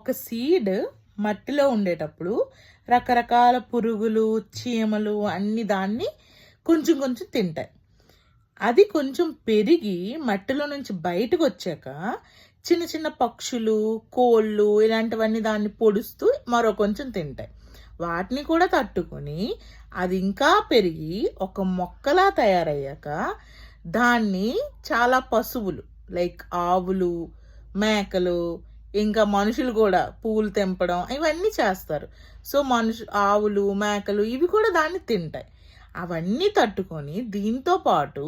ఒక సీడ్ మట్టిలో ఉండేటప్పుడు రకరకాల పురుగులు, చీమలు అన్ని దాన్ని కొంచెం కొంచెం తింటాయి. అది కొంచెం పెరిగి మట్టిలో నుంచి బయటకు వచ్చాక చిన్న చిన్న పక్షులు, కోళ్ళు ఇలాంటివన్నీ దాన్ని పొడుస్తూ మరో కొంచెం తింటాయి. వాటిని కూడా తట్టుకొని అది ఇంకా పెరిగి ఒక మొక్కలా తయారయ్యాక దాన్ని చాలా పశువులు లైక్ ఆవులు, మేకలు, ఇంకా మనుషులు కూడా పువ్వులు తెంపడం ఇవన్నీ చేస్తారు. సో ఆవులు, మేకలు ఇవి కూడా దాన్ని తింటాయి. అవన్నీ తట్టుకొని దీంతో పాటు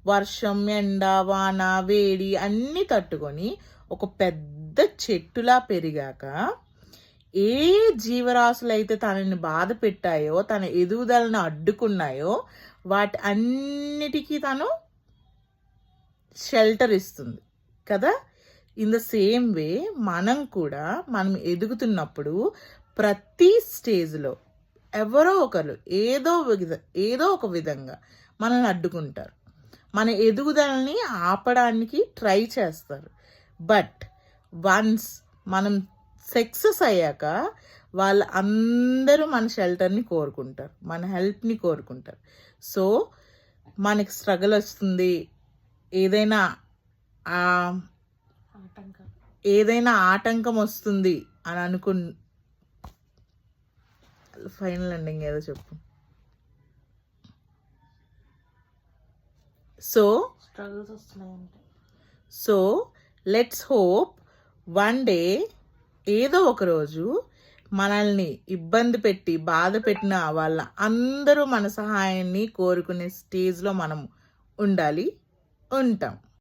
వర్షం, ఎండ, వాన, వేడి అన్నీ తట్టుకొని ఒక పెద్ద చెట్టులా పెరిగాక ఏ జీవరాశులైతే తనని బాధ పెట్టాయో, తన ఎదుగుదలను అడ్డుకున్నాయో వాటి అన్నిటికీ తను షెల్టర్ ఇస్తుంది కదా. ఇన్ ద సేమ్ వే మనం ఎదుగుతున్నప్పుడు ప్రతి స్టేజ్లో ఎవరో ఒకరు ఏదో ఒక విధంగా మనల్ని అడ్డుకుంటారు, మన ఎదుగుదలని ఆపడానికి ట్రై చేస్తారు. బట్ వన్స్ మనం సక్సెస్ అయ్యాక వాళ్ళు అందరూ మన షెల్టర్ని కోరుకుంటారు, మన హెల్ప్ని కోరుకుంటారు. సో మనకి స్ట్రగుల్ వస్తుంది, ఏదైనా ఆటంకం వస్తుంది అని ఫైనల్ ఎండింగ్ ఏదో చెప్పు. So let's hope one day ఏదో ఒక రోజు మనల్ని ఇబ్బంది పెట్టి బాధ పెట్టిన వాళ్ళ అందరూ మన సహాయాన్ని కోరుకునే స్టేజ్లో మనం ఉంటాం.